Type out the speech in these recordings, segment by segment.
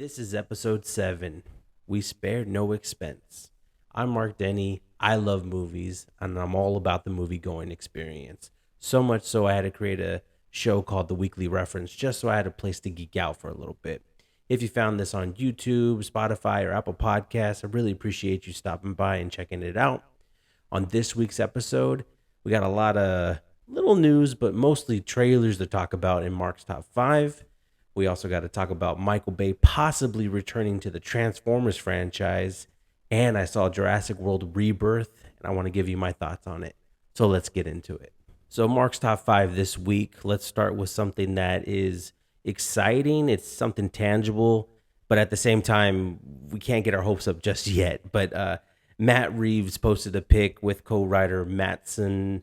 This is episode 7. We spared no expense. I'm Mark Denny. I love movies, and I'm all about the movie going experience. So much so, I had to create a show called The Weekly Reference just so I had a place to geek out for a little bit. If you found this on YouTube, Spotify, or Apple Podcasts, I really appreciate you stopping by and checking it out. On this week's episode, we got a lot of little news, but mostly trailers to talk about in Mark's Top 5. We also got to talk about Michael Bay possibly returning to the Transformers franchise. And I saw Jurassic World Rebirth, and I want to give you my thoughts on it. So let's get into it. So, Mark's Top 5 this week. Let's start with something that is exciting. It's something tangible, but at the same time, we can't get our hopes up just yet. But Matt Reeves posted a pic with co-writer Mattson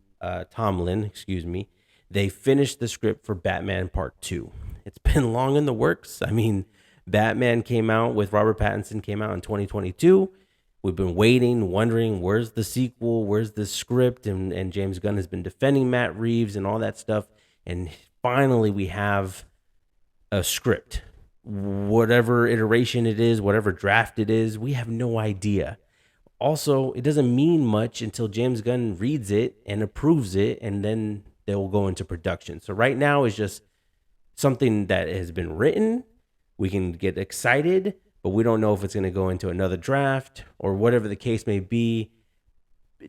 Tomlin. Excuse me. They finished the script for Batman Part 2. It's been long in the works. I mean, Batman came out with Robert Pattinson came out in 2022. We've been waiting, wondering where's the sequel, where's the script, and James Gunn has been defending Matt Reeves and all that stuff. And finally, we have a script. Whatever iteration it is, whatever draft it is, we have no idea. Also, it doesn't mean much until James Gunn reads it and approves it, and then they'll go into production. So right now is just something that has been written. We can get excited, but we don't know if it's going to go into another draft or whatever the case may be.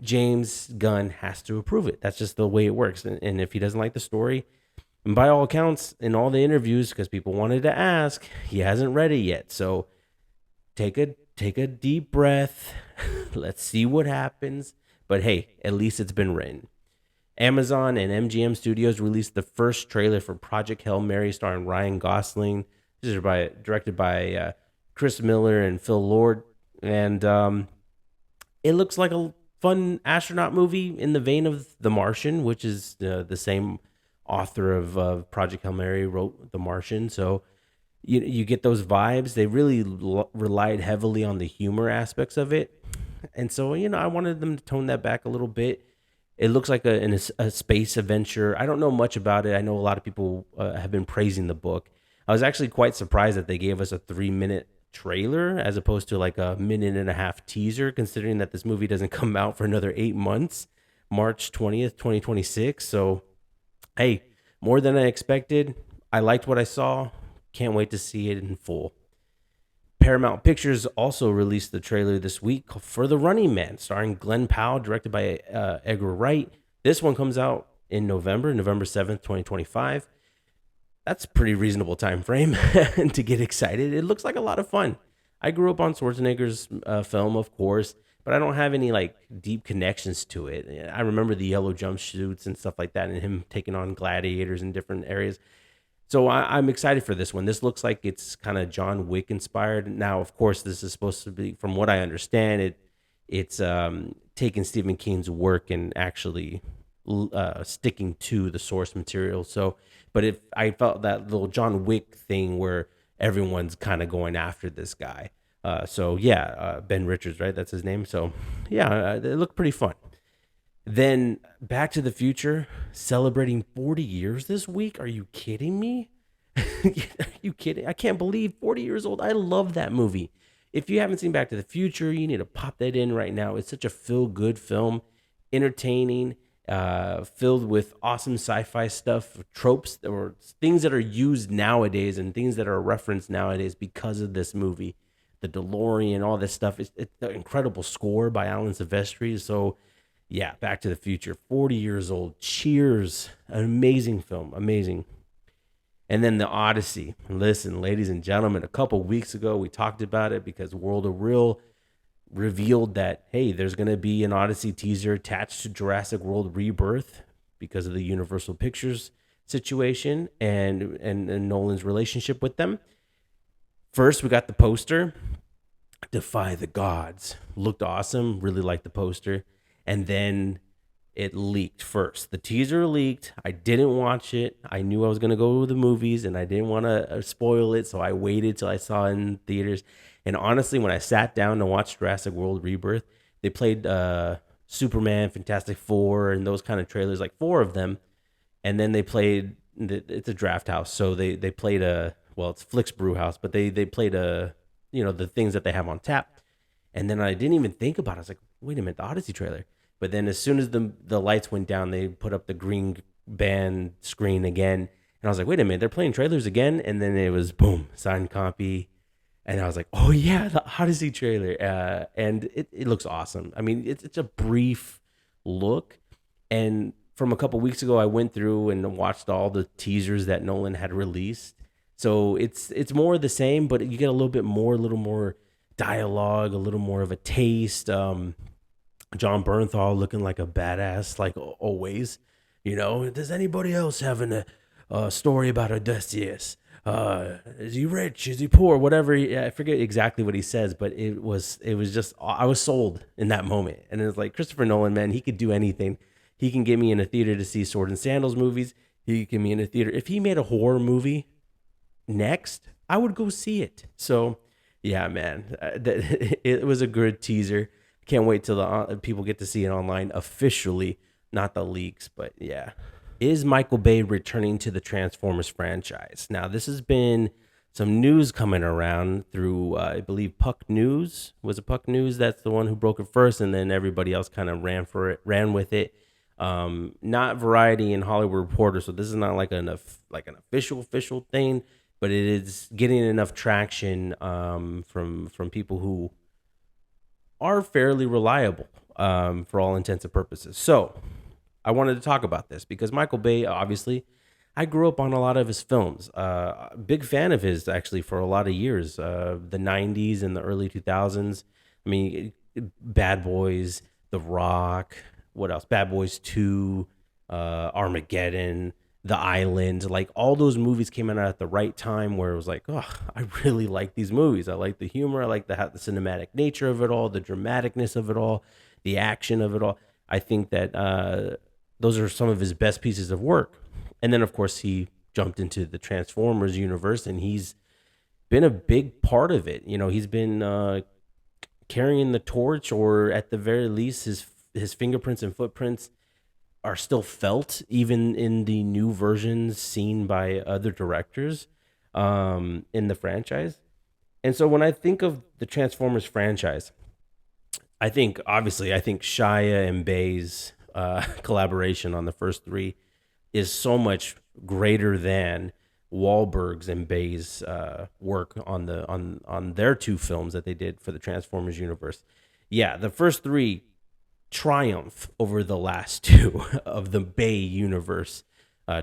James Gunn has to approve it. That's just the way it works. And if he doesn't like the story, and by all accounts, in all the interviews, because people wanted to ask, he hasn't read it yet. So take a deep breath. Let's see what happens. But hey, at least it's been written. Amazon and MGM Studios released the first trailer for Project Hail Mary starring Ryan Gosling. This is directed by Chris Miller and Phil Lord. And it looks like a fun astronaut movie in the vein of The Martian, which is the same author of Project Hail Mary wrote The Martian. So you get those vibes. They really relied heavily on the humor aspects of it. And so, I wanted them to tone that back a little bit. It looks like a space adventure. I don't know much about it. I know a lot of people have been praising the book. I was actually quite surprised that they gave us a 3-minute trailer as opposed to like a minute and a half teaser, considering that this movie doesn't come out for another 8 months, March 20th, 2026. So, hey, more than I expected. I liked what I saw. Can't wait to see it in full. Paramount Pictures also released the trailer this week for The Running Man, starring Glenn Powell, directed by Edgar Wright. This one comes out in November 7th, 2025. That's a pretty reasonable time frame to get excited. It looks like a lot of fun. I grew up on Schwarzenegger's film, of course, but I don't have any like deep connections to it. I remember the yellow jumpsuits and stuff like that, and him taking on gladiators in different areas. So I'm excited for this one. This looks like it's kind of John Wick inspired. Now, of course, this is supposed to be, from what I understand, it's taking Stephen King's work and actually sticking to the source material. So, but if I felt that little John Wick thing where everyone's kind of going after this guy. Ben Richards, right? That's his name. So yeah, it looked pretty fun. Then Back to the Future celebrating 40 years this week. Are you kidding me? Are you kidding? I can't believe 40 years old. I love that movie. If you haven't seen Back to the Future, you need to pop that in right now. It's such a feel-good film, entertaining, filled with awesome sci-fi stuff, tropes or things that are used nowadays and things that are referenced nowadays because of this movie. The DeLorean, all this stuff. It's an incredible score by Alan Silvestri. So yeah, Back to the Future, 40 years old. Cheers. An amazing film. Amazing. And then The Odyssey. Listen, ladies and gentlemen, a couple weeks ago, we talked about it because World of Real revealed that, hey, there's going to be an Odyssey teaser attached to Jurassic World Rebirth because of the Universal Pictures situation and Nolan's relationship with them. First, we got the poster. Defy the Gods. Looked awesome. Really liked the poster. And then it leaked first. The teaser leaked. I didn't watch it. I knew I was going to go to the movies and I didn't want to spoil it. So I waited till I saw it in theaters. And honestly, when I sat down to watch Jurassic World Rebirth, they played Superman, Fantastic Four, and those kind of trailers, like 4 of them. And then they played, it's a draft house. So they played well, it's Flicks Brew House, but they played the things that they have on tap. And then I didn't even think about it. I was like, wait a minute, the Odyssey trailer. But then as soon as the lights went down, they put up the green band screen again. And I was like, wait a minute, they're playing trailers again? And then it was boom, signed copy. And I was like, oh yeah, the Odyssey trailer. And it looks awesome. I mean, it's a brief look. And from a couple weeks ago, I went through and watched all the teasers that Nolan had released. So it's more of the same, but you get a little more dialogue, a little more of a taste. John Bernthal looking like a badass, like always. Does anybody else have a story about Odysseus? Is he rich? Is he poor? Whatever. I forget exactly what he says, but it was just, I was sold in that moment. And it's like Christopher Nolan, man, he could do anything. He can get me in a theater to see Sword and Sandals movies. He can get me in a theater. If he made a horror movie next, I would go see it. So yeah, man, it was a good teaser. Can't wait till the people get to see it online officially, not the leaks. But yeah, is Michael Bay returning to the Transformers franchise? Now, this has been some news coming around through, I believe, Puck News. Was it Puck News? That's the one who broke it first, and then everybody else kind of ran with it. Not Variety and Hollywood Reporter. So this is not like an official thing, but it is getting enough traction from people who are fairly reliable for all intents and purposes. So I wanted to talk about this because Michael Bay, obviously, I grew up on a lot of his films. Big fan of his, actually, for a lot of years. The 90s and the early 2000s. I mean, Bad Boys, The Rock, what else? Bad Boys 2, Armageddon, The Island. Like, all those movies came out at the right time where it was like, oh, I really like these movies. I like the humor. I like the cinematic nature of it all, the dramaticness of it all, the action of it all. I think that those are some of his best pieces of work. And then, of course, he jumped into the Transformers universe, and he's been a big part of it. He's been carrying the torch, or at the very least, his fingerprints and footprints are still felt, even in the new versions seen by other directors in the franchise. And so when I think of the Transformers franchise, I think Shia and Bay's collaboration on the first three is so much greater than Wahlberg's and Bay's work on their two films that they did for the Transformers universe. Yeah, the first three triumph over the last two of the Bay universe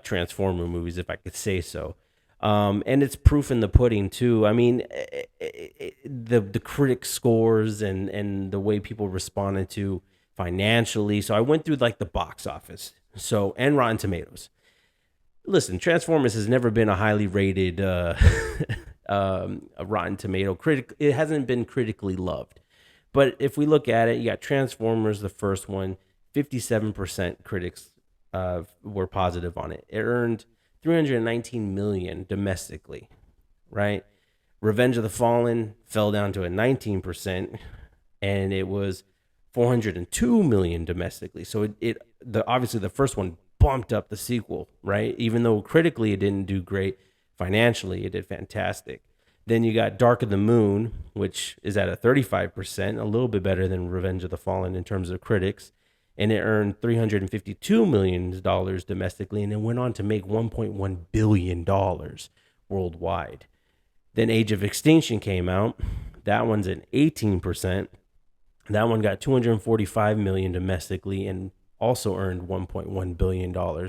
Transformer movies, if I could say so. And it's proof in the pudding too. I mean, the critic scores and the way people responded to financially. So I went through like the box office, and Rotten Tomatoes. Listen, Transformers has never been a highly rated a Rotten Tomato critic. It hasn't been critically loved. But if we look at it, you got Transformers, the first one, 57% critics were positive on it. It earned $319 million domestically, right? Revenge of the Fallen fell down to a 19%, and it was $402 million domestically. So obviously the first one bumped up the sequel, right? Even though critically it didn't do great, financially it did fantastic. Then you got Dark of the Moon, which is at a 35%, a little bit better than Revenge of the Fallen in terms of critics. And it earned $352 million domestically, and it went on to make $1.1 billion worldwide. Then Age of Extinction came out. That one's at 18%. That one got $245 million domestically and also earned $1.1 billion. Now,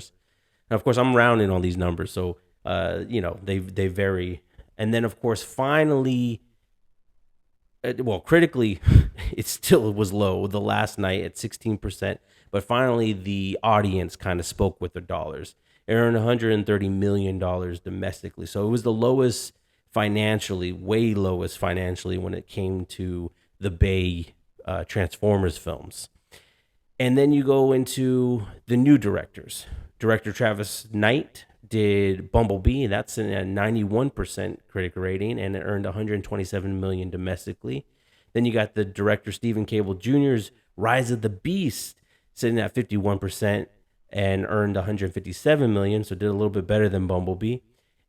of course, I'm rounding all these numbers, so they vary. And then, of course, finally, critically, it still was low the last night at 16%. But finally, the audience kind of spoke with their dollars. It earned $130 million domestically. So it was the lowest financially, way lowest financially when it came to the Bay Transformers films. And then you go into the new directors. Director Travis Knight did Bumblebee, and that's in a 91% critic rating, and it earned $127 million domestically. Then you got the director Stephen Cable Jr.'s Rise of the Beast, sitting at 51% and earned $157 million, so did a little bit better than Bumblebee.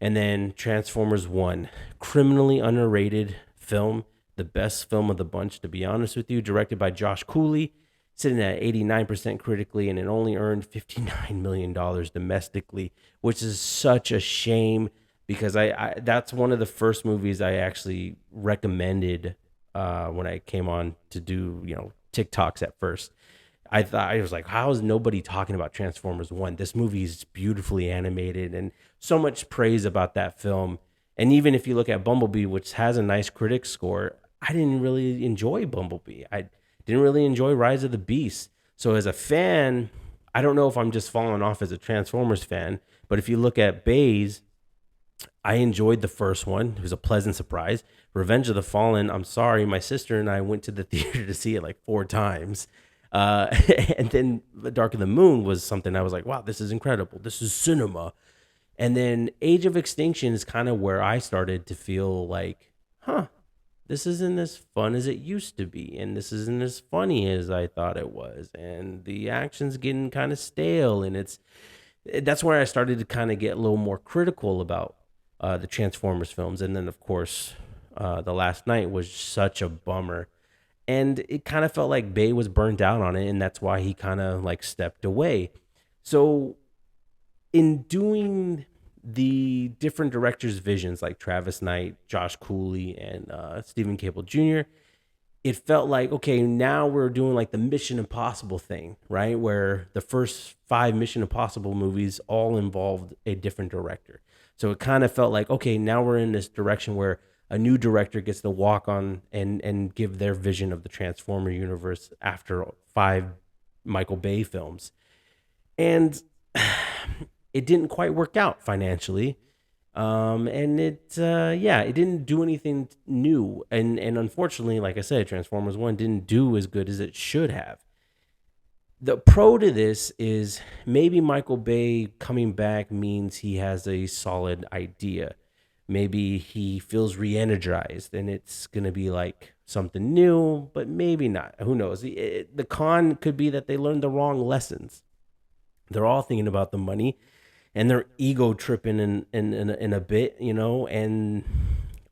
And then Transformers 1, criminally underrated film, the best film of the bunch, to be honest with you, directed by Josh Cooley, sitting at 89% critically, and it only earned $59 million domestically, which is such a shame because I that's one of the first movies I actually recommended when I came on to do, TikToks at first. I thought I was like, how is nobody talking about Transformers One? This movie is beautifully animated and so much praise about that film. And even if you look at Bumblebee, which has a nice critic score, I didn't really enjoy Bumblebee. I didn't really enjoy Rise of the Beast. So as a fan, I don't know if I'm just falling off as a Transformers fan, but if you look at Bays, I enjoyed the first one. It was a pleasant surprise. Revenge of the Fallen, I'm sorry, my sister and I went to the theater to see it like 4 times. Uh, and then The Dark of the Moon was something I was like, wow, this is incredible. This is cinema. And then Age of Extinction is kind of where I started to feel like, huh, this isn't as fun as it used to be. And this isn't as funny as I thought it was. And the action's getting kind of stale. And that's where I started to kind of get a little more critical about the Transformers films. And then, of course, The Last Night was such a bummer. And it kind of felt like Bay was burned out on it. And that's why he kind of like stepped away. So, in doing the different directors' visions, like Travis Knight, Josh Cooley, and Stephen Cable Jr., it felt like, okay, now we're doing like the Mission Impossible thing, right? Where the first 5 Mission Impossible movies all involved a different director. So it kind of felt like, okay, now we're in this direction where a new director gets to walk on and give their vision of the Transformer universe after 5 Michael Bay films. And it didn't quite work out financially. And it didn't do anything new. And unfortunately, like I said, Transformers 1 didn't do as good as it should have. The pro to this is maybe Michael Bay coming back means he has a solid idea. Maybe he feels re-energized and it's going to be like something new, but maybe not. Who knows? The con could be that they learned the wrong lessons. They're all thinking about the money and they're ego tripping in a bit, and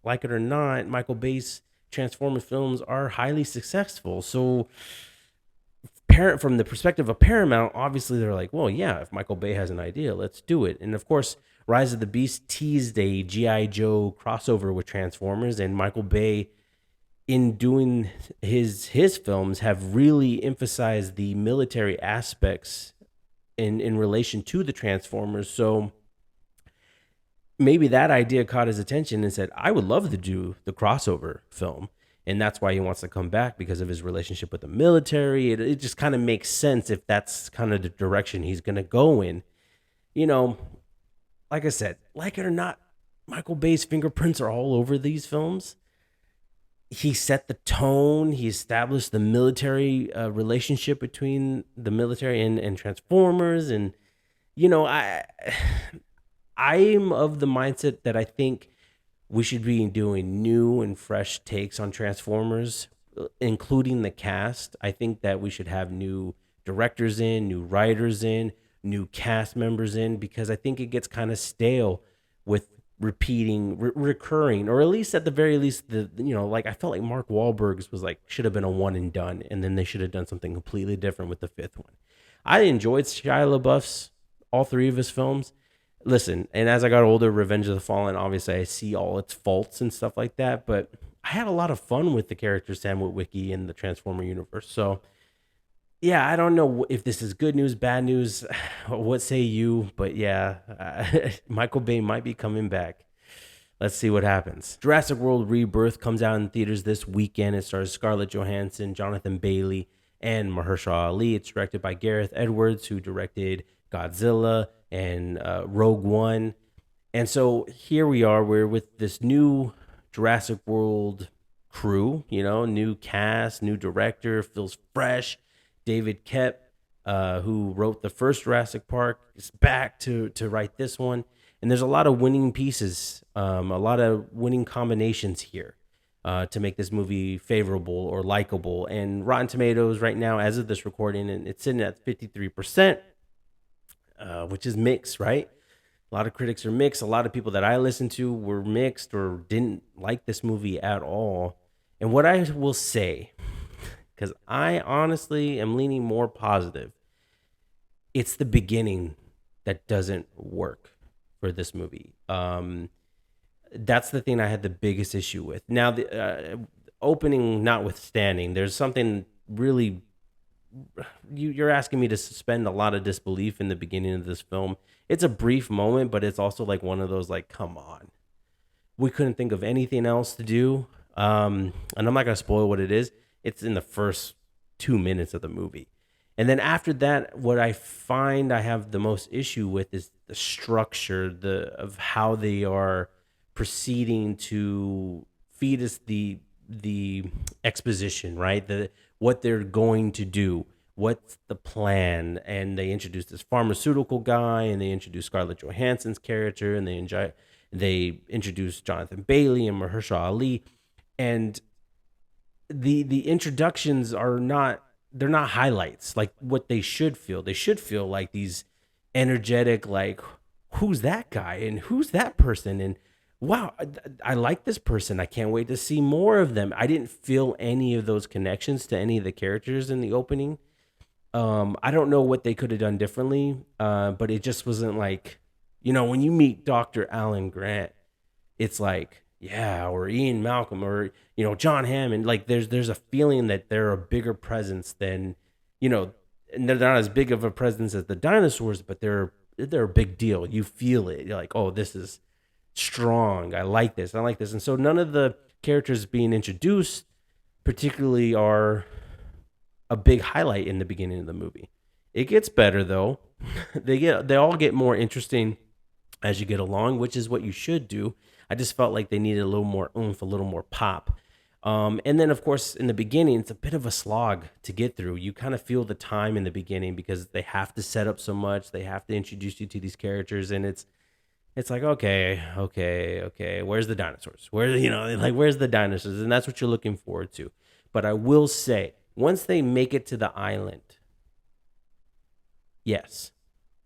like it or not, Michael Bay's Transformers films are highly successful. So parent from the perspective of Paramount, obviously they're like, well, yeah, if Michael Bay has an idea, let's do it. And of course, Rise of the Beast teased a G.I. Joe crossover with Transformers, and Michael Bay, in doing his films, have really emphasized the military aspects in relation to the Transformers. So maybe that idea caught his attention and said, I would love to do the crossover film. And that's why he wants to come back, because of his relationship with the military. It just kind of makes sense if that's kind of the direction he's going to go in. Like I said, like it or not, Michael Bay's fingerprints are all over these films. He set the tone. He established the military relationship between the military and Transformers. And, I'm of the mindset that I think we should be doing new and fresh takes on Transformers, including the cast. I think that we should have new directors in, new writers in, new cast members in, because I think it gets kind of stale with repeating, recurring, or at least at the very least, like I felt like Mark Wahlberg's was like, should have been a one and done, and then they should have done something completely different with the fifth one. I enjoyed Shia LaBeouf's, all 3 of his films. Listen, and as I got older, Revenge of the Fallen, obviously I see all its faults and stuff like that, but I had a lot of fun with the character Sam Witwicky in the Transformer universe. So yeah, I don't know if this is good news, bad news. What say you? But yeah, Michael Bay might be coming back. Let's see what happens. Jurassic World Rebirth comes out in theaters this weekend. It stars Scarlett Johansson, Jonathan Bailey, and Mahershala Ali. It's directed by Gareth Edwards, who directed Godzilla and Rogue One. And so here we are. We're with this new Jurassic World crew, new cast, new director, feels fresh. David Koepp, who wrote the first Jurassic Park, is back to write this one. And there's a lot of winning pieces, a lot of winning combinations here to make this movie favorable or likable. And Rotten Tomatoes right now, as of this recording, and it's sitting at 53%, which is mixed, right? A lot of critics are mixed. A lot of people that I listened to were mixed or didn't like this movie at all. And what I will say, because I honestly am leaning more positive, it's the beginning that doesn't work for this movie. That's the thing I had the biggest issue with. Now, the opening notwithstanding, there's something really you're asking me to suspend a lot of disbelief in the beginning of this film. It's a brief moment, but it's also like one of those like, come on, we couldn't think of anything else to do. And I'm not gonna spoil what it is. It's in the first 2 minutes of the movie, and then after that, what I find I have the most issue with is the structure, the of how they are proceeding to feed us the exposition, right? The what they're going to do, what's the plan, and they introduce this pharmaceutical guy, and they introduce Scarlett Johansson's character, and they introduce Jonathan Bailey and Mahershala Ali, and the introductions are not they're not highlights like what they should feel. They should feel like these energetic, like who's that guy and who's that person, and wow, I like this person. I can't wait to see more of them. I didn't feel any of those connections to any of the characters in the opening. I don't know what they could have done differently, but it just wasn't like, when you meet Dr. Alan Grant, it's like, yeah, or Ian Malcolm, or John Hammond. Like there's a feeling that they're a bigger presence than, you know, and they're not as big of a presence as the dinosaurs, but they're a big deal. You feel it. You're like, oh, this is strong. I like this. I like this. And so none of the characters being introduced particularly are a big highlight in the beginning of the movie. It gets better though. They all get more interesting as you get along, which is what you should do. I just felt like they needed a little more oomph, a little more pop. And then, of course, in the beginning, it's a bit of a slog to get through. You kind of feel the time in the beginning because they have to set up so much. They have to introduce you to these characters, and it's like, okay. Where's the dinosaurs? Where's the dinosaurs? And that's what you're looking forward to. But I will say, once they make it to the island, yes,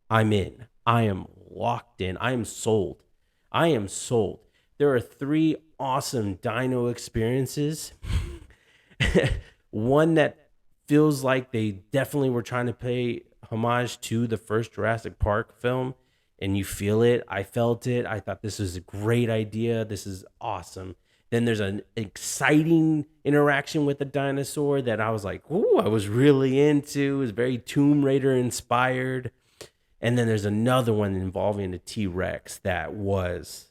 I'm in. I am locked in. I am sold. I am sold. There are 3 awesome dino experiences. One that feels like they definitely were trying to pay homage to the first Jurassic Park film, and you feel it. I felt it. I thought this was a great idea. This is awesome. Then there's an exciting interaction with the dinosaur that I was like, ooh, I was really into. It was very Tomb Raider inspired. And then there's another one involving a T-Rex that was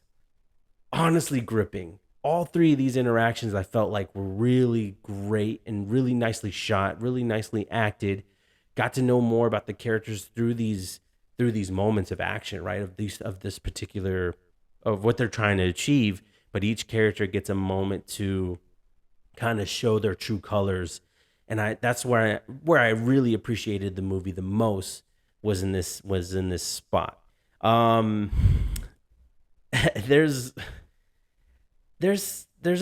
honestly gripping. All 3 of these interactions I felt like were really great and really nicely shot, really nicely acted. Got to know more about the characters through these moments of action, right? Of this particular of what they're trying to achieve, but each character gets a moment to kind of show their true colors. And that's where I really appreciated the movie the most was in this spot. There's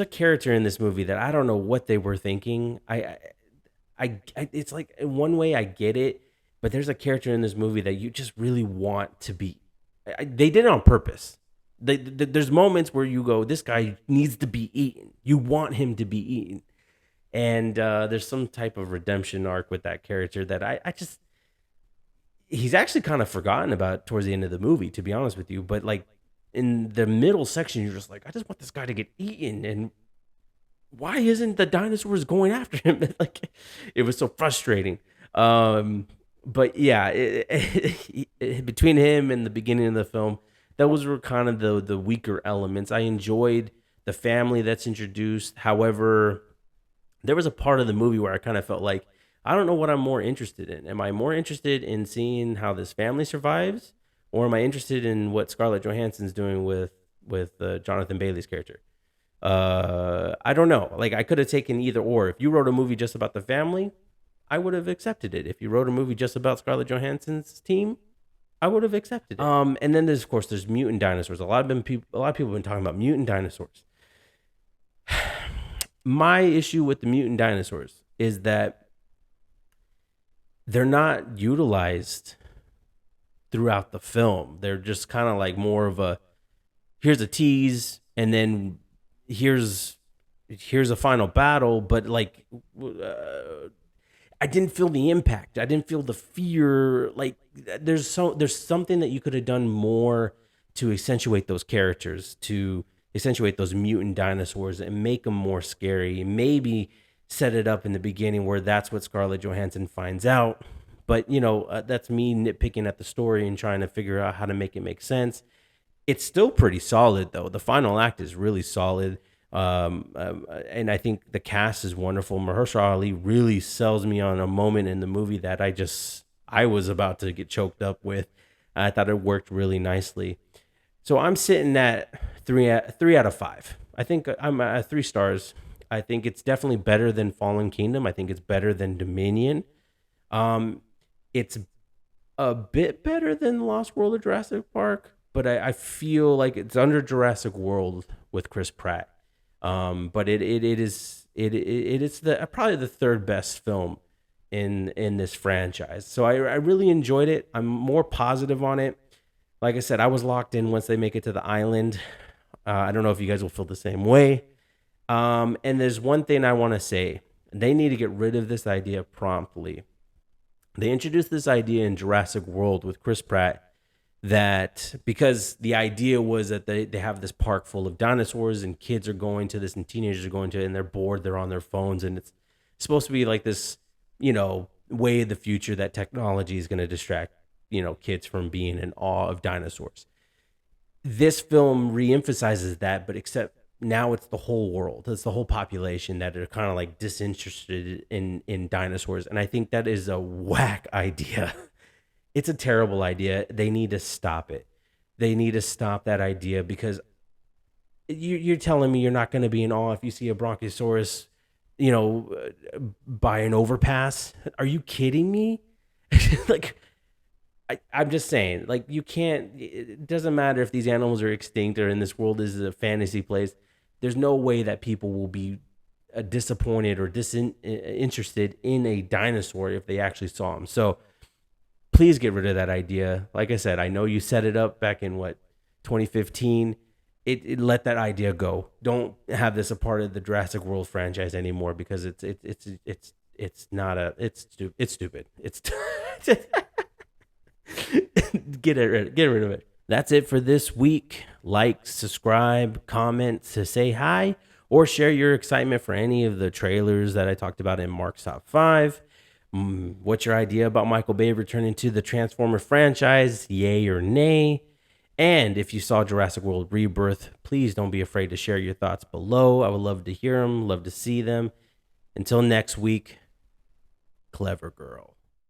a character in this movie that I don't know what they were thinking. I it's like in one way I get it, but there's a character in this movie that you just really want to be. They did it on purpose. There's moments where you go, this guy needs to be eaten. You want him to be eaten, and there's some type of redemption arc with that character that I just he's actually kind of forgotten about towards the end of the movie, to be honest with you. But like in the middle section, you're just like, I just want this guy to get eaten, and why isn't the dinosaurs going after him? Like, it was so frustrating. But yeah, between him and the beginning of the film, those were kind of the weaker elements. I enjoyed the family that's introduced. However, there was a part of the movie where I kind of felt like, I don't know what I'm more interested in. Am I more interested in seeing how this family survives, or am I interested in what Scarlett Johansson's doing with Jonathan Bailey's character? I don't know. Like, I could have taken either or. If you wrote a movie just about the family, I would have accepted it. If you wrote a movie just about Scarlett Johansson's team, I would have accepted it. And then there's mutant dinosaurs. A lot of people have been talking about mutant dinosaurs. My issue with the mutant dinosaurs is that they're not utilized throughout the film. They're just kind of like more of a, here's a tease, and then here's here's a final battle, but like I didn't feel the impact. I didn't feel the fear. Like there's something that you could have done more to accentuate those characters, to accentuate those mutant dinosaurs and make them more scary. Maybe set it up in the beginning where that's what Scarlett Johansson finds out. But that's me nitpicking at the story and trying to figure out how to make it make sense. It's still pretty solid though. The final act is really solid. And I think the cast is wonderful. Mahershala Ali really sells me on a moment in the movie that I was about to get choked up with. I thought it worked really nicely. So I'm sitting at three out of five. I think I'm at 3 stars. I think it's definitely better than Fallen Kingdom. I think it's better than Dominion. It's a bit better than Lost World of Jurassic Park, but I feel like it's under Jurassic World with Chris Pratt. But it is the probably the third best film in this franchise. So I really enjoyed it. I'm more positive on it. Like I said, I was locked in once they make it to the island. I don't know if you guys will feel the same way. And there's one thing I want to say. They need to get rid of this idea promptly. They introduced this idea in Jurassic World with Chris Pratt that because the idea was that they have this park full of dinosaurs and kids are going to this and teenagers are going to it and they're bored, they're on their phones, and it's supposed to be like this, way of the future that technology is going to distract, kids from being in awe of dinosaurs. This film reemphasizes that, but except now it's the whole world, it's the whole population that are kind of like disinterested in dinosaurs, and I think that is a whack idea. It's a terrible idea. They need to stop it. They need to stop that idea because you're telling me you're not going to be in awe if you see a Bronchosaurus, by an overpass. Are you kidding me? Like, I'm just saying, like, you can't, it doesn't matter if these animals are extinct or in this world is a fantasy place. There's no way that people will be disappointed or disinterested in a dinosaur if they actually saw them. So, please get rid of that idea. Like I said, I know you set it up back in 2015. It let that idea go. Don't have this a part of the Jurassic World franchise anymore because it's stupid. It's get rid of it. That's it for this week. Like, subscribe, comment to say hi, or share your excitement for any of the trailers that I talked about in Mark's Top 5. What's your idea about Michael Bay returning to the Transformer franchise? Yay or nay? And if you saw Jurassic World Rebirth, please don't be afraid to share your thoughts below. I would love to hear them, love to see them. Until next week, clever girl.